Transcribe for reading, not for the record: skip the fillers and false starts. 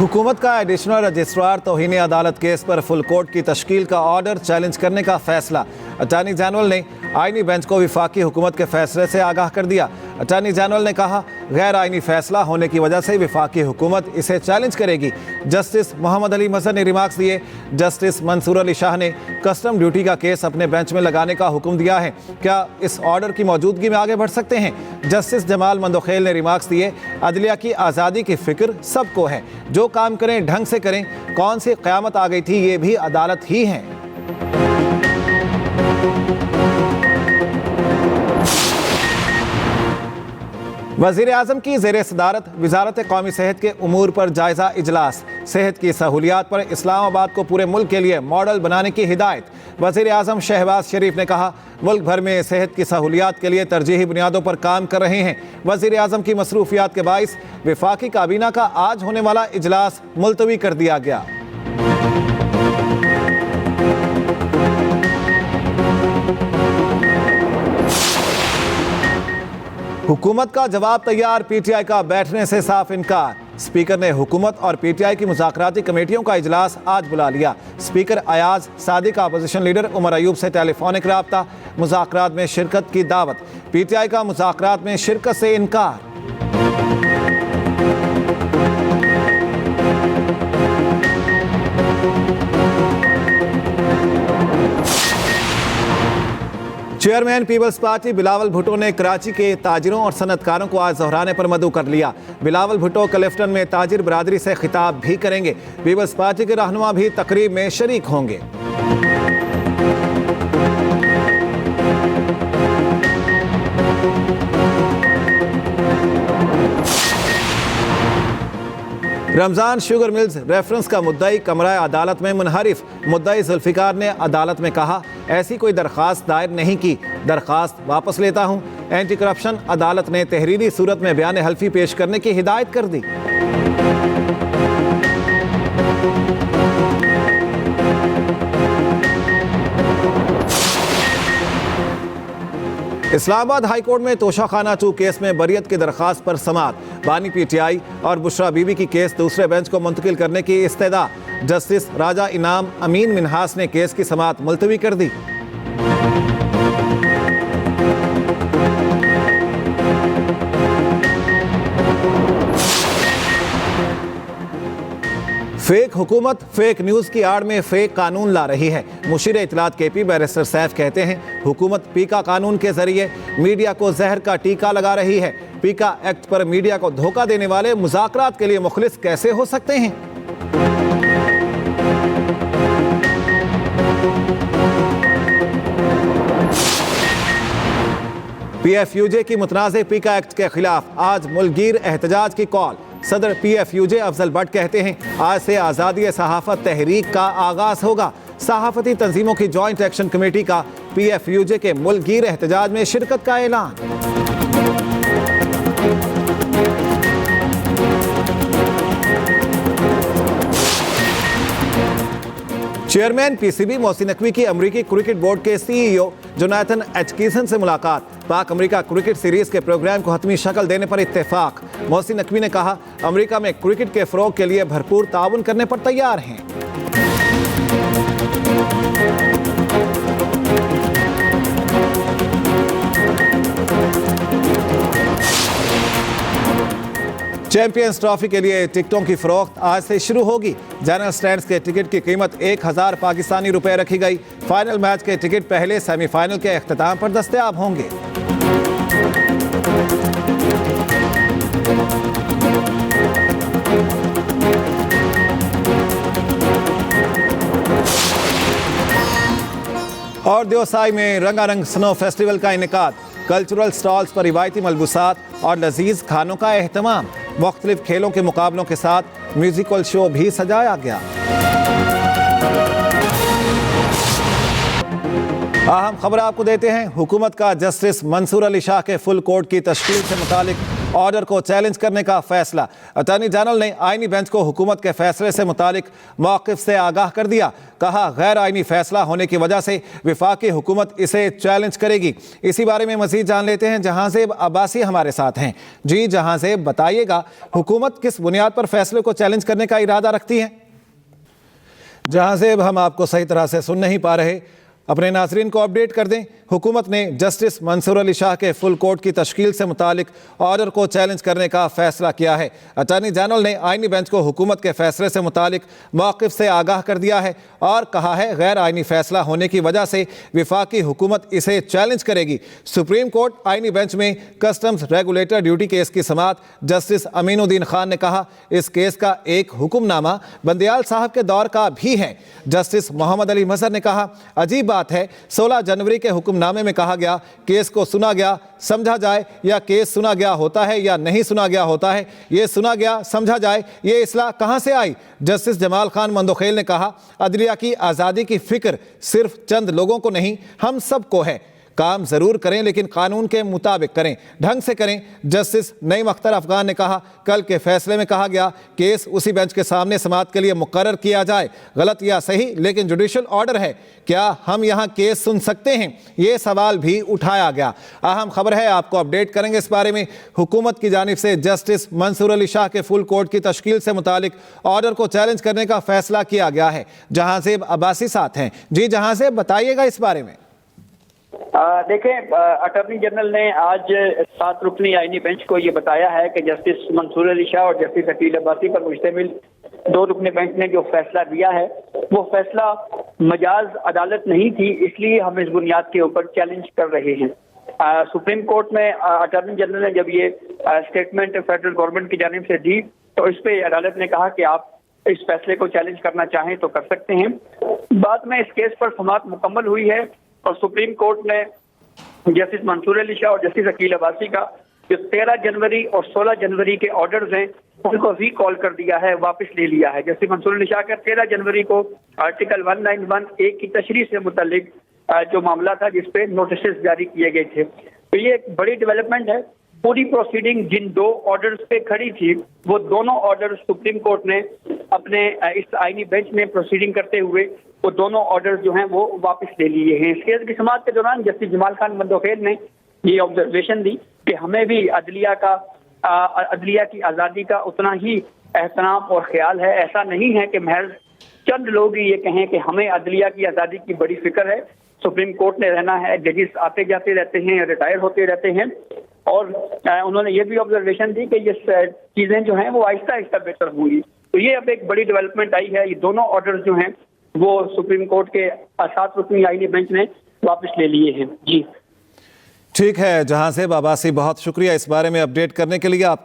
हुकूमत का additional registrar तौहीन अदालत केस पर फुल कोर्ट की तश्कील का ऑर्डर चैलेंज करने का फैसला। अटॉर्नी जनरल ने आईनी बेंच को वफाकी हुकूमत के फैसले से आगाह कर दिया। अटॉर्नी जनरल ने कहा, गैर आईनी फैसला होने की वजह से वफाकी हुकूमत इसे चैलेंज करेगी। जस्टिस मोहम्मद अली मजहर ने रिमार्क्स दिए। जस्टिस मंसूर अली शाह ने कस्टम ड्यूटी का केस अपने बेंच में लगाने का हुक्म दिया है। क्या इस ऑर्डर की मौजूदगी में आगे बढ़ सकते हैं? जस्टिस जमाल मंदोखेल ने रिमार्क्स दिए, अदलिया की आज़ादी की फिक्र सबको है, जो काम करें ढंग से करें। कौन सी क़यामत आ गई थी, ये भी अदालत ही है। वज़ीर-ए-आज़म की ज़ेरे सदारत वज़ारत कौमी सेहत के उमूर पर जायज़ा इजलास। सेहत की सहूलियात पर इस्लामाबाद को पूरे मुल्क के लिए मॉडल बनाने की हिदायत। वज़ीर-ए-आज़म शहबाज शरीफ ने कहा, मुल्क भर में सेहत की सहूलियात के लिए तरजीही बुनियादों पर काम कर रहे हैं। वज़ीर-ए-आज़म की मसरूफियात के बाइस वफाकी काबीना का आज होने वाला इजलास मुलतवी कर दिया गया। हुकूमत का जवाब तैयार, पीटीआई का बैठने से साफ इनकार। स्पीकर ने हुकूमत और पीटीआई की मुज़ाकराती कमेटियों का इजलास आज बुला लिया। Speaker Ayaz Sadiq opposition leader Omar Ayub से टेलीफोनिक राब्ता, मुज़ाकरात में शिरकत की दावत। पीटीआई का मुज़ाकरात में शिरकत से इनकार। चेयरमैन पीपल्स पार्टी बिलावल भुट्टो ने कराची के ताजिरों और सनतकारों को आज दोहराने पर मदऊ कर लिया। बिलावल भुट्टो क्लिफ्टन में ताजिर बरादरी से खिताब भी करेंगे। पीपल्स पार्टी के रहनुमा भी तकरीब में शरीक होंगे। रमजान शुगर मिल्स रेफरेंस का मुद्दई कमरा अदालत में मुनहरिफ। मुद्दई जुल्फिकार ने अदालत में कहा, ऐसी कोई दरख्वास्त दायर नहीं की, दरख्वास्त वापस लेता हूं। एंटी करप्शन अदालत ने तहरीरी सूरत में बयान हल्फी पेश करने की हिदायत कर दी। इस्लामाबाद हाई कोर्ट में तोशाखाना 2 केस में बरियत की दरख्वास्त पर समाअत। बानी पीटीआई और बुशरा बीबी की केस दूसरे बेंच को मुंतकिल करने की इस्तदा। जस्टिस राजा इनाम अमीन मिनहास ने केस की समाअत मुलतवी कर दी। फेक हुकूमत फेक न्यूज़ की आड़ में फेक कानून ला रही है। मुशीर इत्तलात केपी बैरिस्टर सैफ कहते हैं, हुकूमत पीका कानून के जरिए मीडिया को जहर का टीका लगा रही है। पीका एक्ट पर मीडिया को धोखा देने वाले मुज़ाकरात के लिए मुखलिस कैसे हो सकते हैं? PFUJ की मुतनाज़े पीका एक्ट के खिलाफ आज मुल्कगीर एहतजाज की कॉल। सदर PFUJ अफजल भट्ट कहते हैं, आज से आज़ादी सहाफ़त तहरीक का आगाज़ होगा। सहाफ़ती तंजीमों की जॉइंट एक्शन कमेटी का PFUJ के मुल्कगीर एहतजाज में शिरकत का ऐलान। चेयरमैन PCB मोहसिन नकवी की अमरीकी क्रिकेट बोर्ड के CEO जोनाथन एटकिंसन से मुलाकात। पाक अमरीका क्रिकेट सीरीज के प्रोग्राम को हतमी शक्ल देने पर इत्तेफाक। मोहसिन नकवी ने कहा, अमरीका में क्रिकेट के फ़रोग के लिए भरपूर ताउन करने पर तैयार हैं। चैंपियंस ट्रॉफी के लिए टिकटों की फरोख्त आज से शुरू होगी। जनरल स्टैंड्स के टिकट की कीमत 1000 पाकिस्तानी रुपए रखी गई। फाइनल मैच के टिकट पहले सेमीफाइनल के अख्ताम पर दस्तयाब होंगे। और देवसाई में रंगारंग स्नो फेस्टिवल का इनेकाद। कल्चरल स्टॉल्स पर रिवायती मलबूसात और लजीज खानों का एहतमाम। मुख्तलिफ खेलों के मुकाबलों के साथ म्यूजिकल शो भी सजाया गया। अहम खबर आपको देते हैं, हुकूमत का जस्टिस मंसूर अली शाह के फुल कोर्ट की तश्कील से मुतालिक ऑर्डर को चैलेंज करने का फैसला। अटॉर्नी जनरल ने आईनी बेंच को हुकूमत के फैसले से मुतालिक मौक़िफ़ से आगाह कर दिया। कहा, गैर आईनी फैसला होने की वजह से वफाकी हुकूमत इसे चैलेंज करेगी। इसी बारे में मज़ीद जान लेते हैं, जहांज़ेब अब्बासी हमारे साथ हैं। जी जहांज़ेब, बताइएगा हुकूमत किस बुनियाद पर फैसले को चैलेंज करने का इरादा रखती है? जहांज़ेब, हम आपको सही तरह से सुन नहीं पा रहे, अपने नाज़रीन को अपडेट कर दें। हुकूमत ने जस्टिस मंसूर अली शाह के फुल कोर्ट की तश्कील से मुतालिक ऑर्डर को चैलेंज करने का फैसला किया है। अटॉर्नी जनरल ने आईनी बेंच को हुकूमत के फैसले से मुतालिक मौक़िफ़ से आगाह कर दिया है और कहा है, गैर आईनी फैसला होने की वजह से वफाकी हुकूमत इसे चैलेंज करेगी। सुप्रीम कोर्ट आईनी बेंच में कस्टम्स रेगुलेटर ड्यूटी केस की समाअत जस्टिस अमीनुद्दीन खान ने कहा, इस केस का एक हुक्मनामा बंदयाल साहब के दौर का भी है। जस्टिस मोहम्मद अली मजहर ने कहा, अजीब बात है, 16 जनवरी के हुक्मनामे में कहा गया केस को सुना गया समझा जाए, या केस सुना गया होता है या नहीं सुना गया होता है, ये सुना गया समझा जाए, ये इस्लाह कहां से आई? जस्टिस जमाल खान मंदोखेल ने कहा, अदलिया की आज़ादी की फिक्र सिर्फ चंद लोगों को नहीं, हम सबको है। काम ज़रूर करें लेकिन कानून के मुताबिक करें, ढंग से करें। जस्टिस नईम अख्तर अफगान ने कहा, कल के फैसले में कहा गया केस उसी बेंच के सामने समाअत के लिए मुकर्रर किया जाए, गलत या सही लेकिन जुडिशल ऑर्डर है, क्या हम यहाँ केस सुन सकते हैं? ये सवाल भी उठाया गया। अहम खबर है, आपको अपडेट करेंगे इस बारे में। हुकूमत की जानिब से जस्टिस मंसूर अली शाह के फुल कोर्ट की तश्कील से मुतालिक ऑर्डर को चैलेंज करने का फैसला किया गया है। जहांज़ेब अब्बासी साथ हैं। जी जहांज़ेब, बताइएगा इस बारे में। देखें, अटॉर्नी जनरल ने आज 7 रुकनी आईनी बेंच को ये बताया है कि जस्टिस मंसूर अली शाह और जस्टिस अकील अब्बासी पर मुश्तमिल 2 रुकनी बेंच ने जो फैसला दिया है वो फैसला मजाज अदालत नहीं थी, इसलिए हम इस बुनियाद के ऊपर चैलेंज कर रहे हैं। सुप्रीम कोर्ट में अटॉर्नी जनरल ने जब ये स्टेटमेंट फेडरल गवर्नमेंट की जानिब से दी तो इस पे अदालत ने कहा कि आप इस फैसले को चैलेंज करना चाहें तो कर सकते हैं। बाद में इस केस पर समाअत मुकम्मल हुई है और सुप्रीम कोर्ट ने जस्टिस मंसूर अली शाह और जस्टिस अकील अब्बासी का जो 13 जनवरी और 16 जनवरी के ऑर्डर्स हैं उनको रिकॉल कर दिया है, वापस ले लिया है। जस्टिस मंसूर अली शाह का 13 जनवरी को आर्टिकल 191A की तशरीह से मुतालिक जो मामला था जिसपे नोटिस जारी किए गए थे, तो ये एक बड़ी डेवलपमेंट है। पूरी प्रोसीडिंग जिन 2 ऑर्डर्स पे खड़ी थी वो दोनों ऑर्डर सुप्रीम कोर्ट ने अपने इस आईनी बेंच में प्रोसीडिंग करते हुए वो दोनों ऑर्डर जो हैं वो वापस ले लिए हैं। इस केस की समाअत के दौरान जस्टिस जमाल खान मंदोखेल ने ये ऑब्जर्वेशन दी कि हमें भी अदलिया की आज़ादी का उतना ही एहतराम और ख्याल है। ऐसा नहीं है कि महज चंद लोग ही ये कहें कि हमें अदलिया की आज़ादी की बड़ी फिक्र है। सुप्रीम कोर्ट ने रहना है, जजेस आते जाते रहते हैं, रिटायर होते रहते हैं, और उन्होंने ये भी ऑब्जर्वेशन दी कि ये चीज़ें जो हैं वो आहिस्ता आहिस्ता बेहतर होंगी। तो ये अब एक बड़ी डेवलपमेंट आई है। ये दोनों ऑर्डर जो हैं वो सुप्रीम कोर्ट के 7 रुकनी आईनी बेंच ने वापस ले लिए हैं। जी ठीक है जहांज़ेब अब्बासी, बहुत शुक्रिया इस बारे में अपडेट करने के लिए। आप